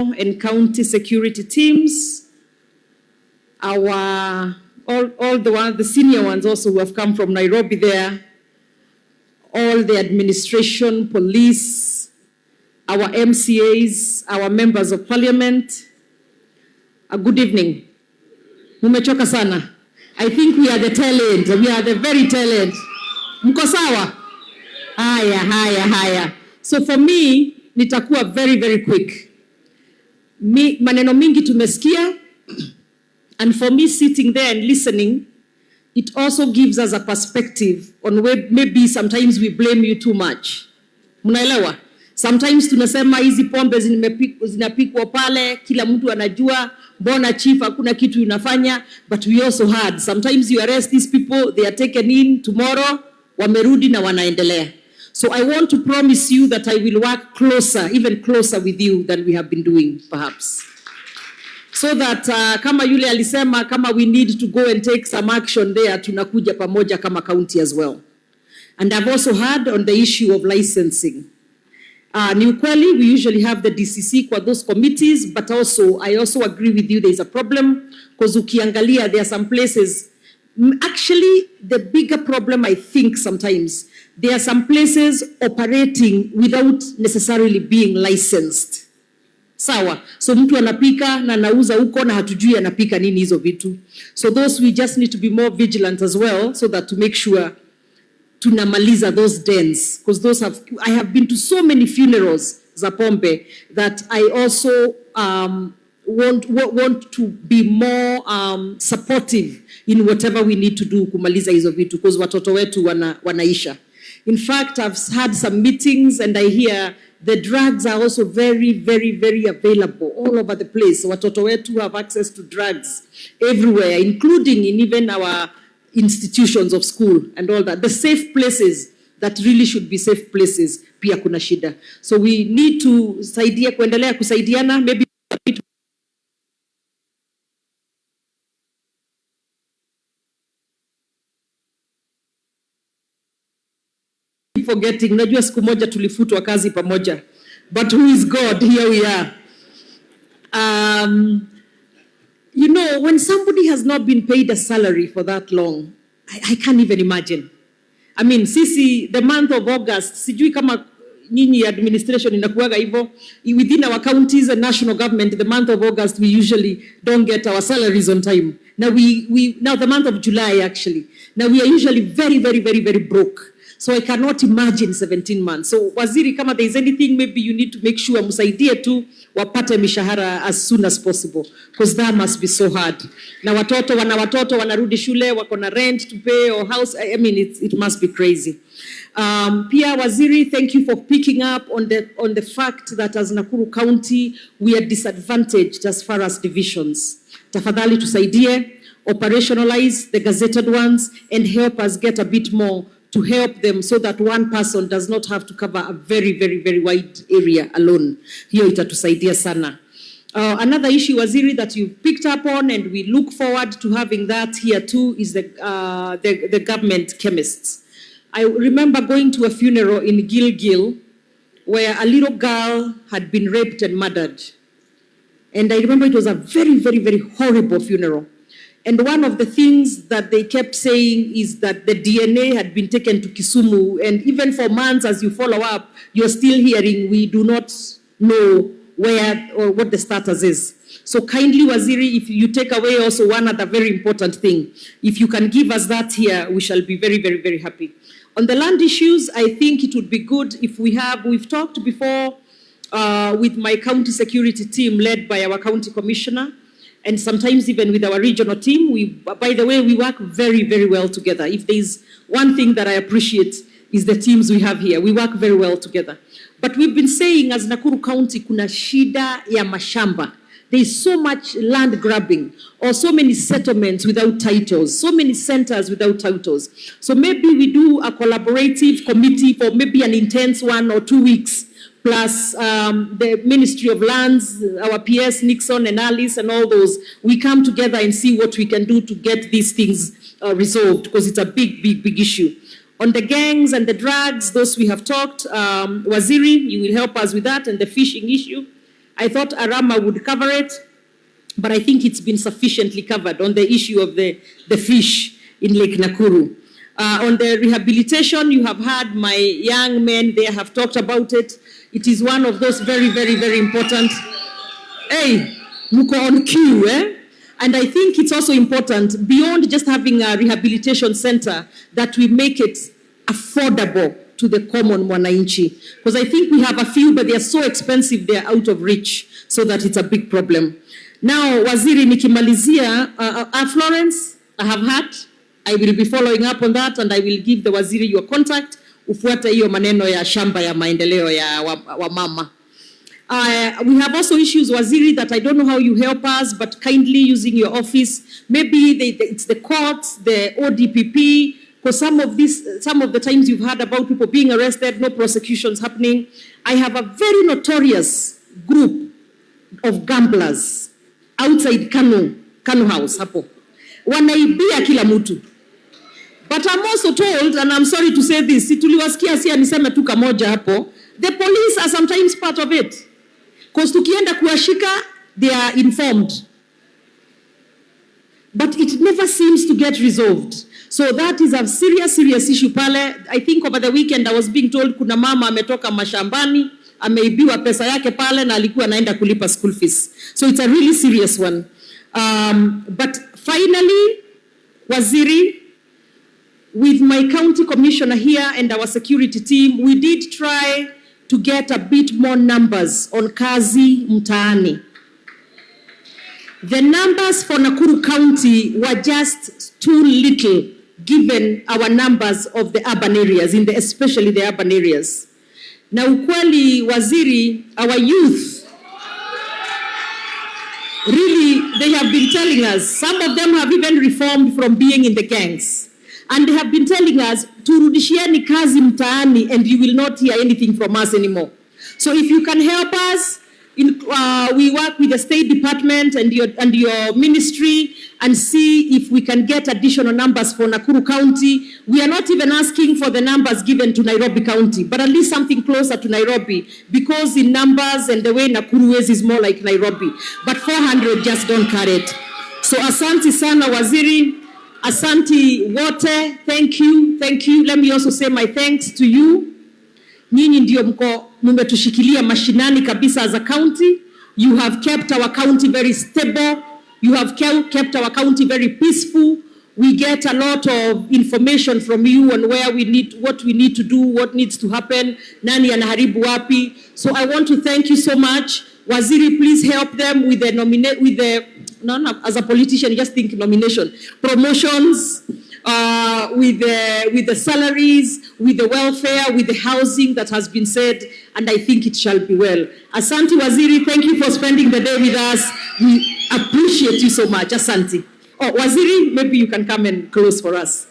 and county security teams, our all the senior ones also who have come from Nairobi there, all the administration, police, our MCAs, our members of parliament. A good evening. Mumechoka sana. I think we are the tail end. We are the very tail end. Mko sawa? Haya. So for me, nitakuwa very, very quick. Maneno mingi tumesikia, and for me sitting there and listening, it also gives us a perspective on where maybe sometimes we blame you too much. Mnaelewa? Sometimes tunasema hizi pombe zinapikwa pale, kila mtu anajua, mbona chief hakuna kitu unafanya, but we also heard sometimes you arrest these people, they are taken in tomorrow, wamerudi na wanaendelea. So I want to promise you that I will work closer, even closer with you than we have been doing perhaps. So that kama yule alisema kama we need to go and take some action there, tunakuja pamoja kama county as well. And I've also heard on the issue of licensing. Ni ukweli, we usually have the DCC kwa those committees, but also I also agree with you there is a problem because ukiangalia there are some places, actually the bigger problem I think sometimes, there are some places operating without necessarily being licensed. Sawa, so mtu anapika na anauza huko na hatujui anapika nini hizo vitu. So those we just need to be more vigilant as well, so that to make sure tunamaliza those dens, because I have been to so many funerals za pombe that I also want to be more supportive in whatever we need to do kumaliza hizo vitu, because watoto wetu wanaisha. In fact, I've had some meetings and I hear the drugs are also very, very, very available all over the place. Watoto wetu have access to drugs everywhere, including in even our institutions of school and all that. The safe places that really should be safe places, pia kuna shida. So we need to kuendelea kusaidiana, maybe forgetting, najua siku moja tulifutwa kazi pamoja, but who is God? Here we are. You know, when somebody has not been paid a salary for that long, I can't even imagine. I mean, sisi, the month of August, sijui kama nyinyi administration inakuwaga hivyo, within our counties and national government, the month of August, we usually don't get our salaries on time. Now now the month of July actually, now we are usually very, very, very, very broke. So I cannot imagine 17 months. So waziri, kama there is anything, maybe you need to make sure musaidie tu wapate mishahara as soon as possible, because that must be so hard. Na watoto wanarudi shule, wako na rent to pay or house. I mean, it must be crazy. Pia waziri, thank you for picking up on the fact that as Nakuru County we are disadvantaged as far as divisions. Tafadhali tusaidie, operationalize the gazetted ones and help us get a bit more to help them, so that one person does not have to cover a very, very, very wide area alone. Hiyo itatusaidia sana. Another issue, waziri, that you picked up on, and we look forward to having that here too, is the government chemists. I remember going to a funeral in Gilgil where a little girl had been raped and murdered. And I remember it was a very, very, very horrible funeral. And one of the things that they kept saying is that the DNA had been taken to Kisumu, and even for months as you follow up, you're still hearing we do not know where or what the status is. So kindly, waziri, if you take away also one other very important thing, if you can give us that here, we shall be very, very, very happy. On the land issues, I think it would be good if we've talked before with my county security team led by our county commissioner, and sometimes even with our regional team. By the way, we work very, very well together. If there's one thing that I appreciate is the teams we have here. We work very well together. But we've been saying as Nakuru County, kuna shida ya mashamba. There is so much land grabbing, or so many settlements without titles, so many centers without titles. So maybe we do a collaborative committee for maybe an intense 1 or 2 weeks, plus the Ministry of Lands, our PS, Nixon and Alice and all those. We come together and see what we can do to get these things resolved, because it's a big, big, big issue. On the gangs and the drugs, those we have talked, Waziri, you will help us with that, and the fishing issue. I thought Arama would cover it, but I think it's been sufficiently covered on the issue of the fish in Lake Nakuru. On the rehabilitation, you have had my young men there have talked about it. It is one of those very, very, very important. Hey, muko on cue, eh? And I think it's also important, beyond just having a rehabilitation center, that we make it affordable to the common mwananchi. Because I think we have a few, but they are so expensive, they are out of reach, so that it's a big problem. Now, Waziri nikimalizia, Florence, I have had. I will be following up on that, and I will give the Waziri your contact. Ufuate hiyo maneno ya shamba ya maendeleo ya wamama. We have also issues, Waziri, that I don't know how you help us, but kindly using your office, maybe it's the courts, the ODPP, because some of the times you've heard about people being arrested, no prosecutions happening. I have a very notorious group of gamblers outside Kanu House, hapo. Wanaibia kila mtu. But I'm also told, and I'm sorry to say this, tuliwasikia si aniseme tu kamoja hapo, the police are sometimes part of it. Because tukienda kuwashika, they are informed. But it never seems to get resolved. So that is a serious, serious issue pale. I think over the weekend I was being told kuna mama ametoka mashambani, ameibiwa pesa yake pale na alikuwa anaenda kulipa school fees. So it's a really serious one. But finally, Waziri, with my county commissioner here and our security team, we did try to get a bit more numbers on kazi mtaani. The numbers for Nakuru County were just too little given our numbers of the urban areas, especially the urban areas. Na ukweli, Waziri, our youth, really, they have been telling us, some of them have even reformed from being in the gangs. And they have been telling us, turudishieni kazi mtaani, and you will not hear anything from us anymore. So if you can help us, we work with the State Department and your ministry and see if we can get additional numbers for Nakuru County. We are not even asking for the numbers given to Nairobi County, but at least something closer to Nairobi, because in numbers and the way Nakuru is more like Nairobi. But 400 just don't cut it. So asante sana, Waziri. Asante wote, thank you, thank you. Let me also say my thanks to you. Nyinyi ndio mumetushikilia mashinani kabisa as a county. You have kept our county very stable. You have kept our county very peaceful. We get a lot of information from you on what we need to do, what needs to happen, nani anaharibu wapi. So I want to thank you so much. Waziri, please help them with the as a politician, just think nomination, promotions, with the salaries, with the welfare, with the housing that has been said, and I think it shall be well. Asante Waziri, thank you for spending the day with us. We appreciate you so much. Asante. Oh, Waziri, maybe you can come and close for us.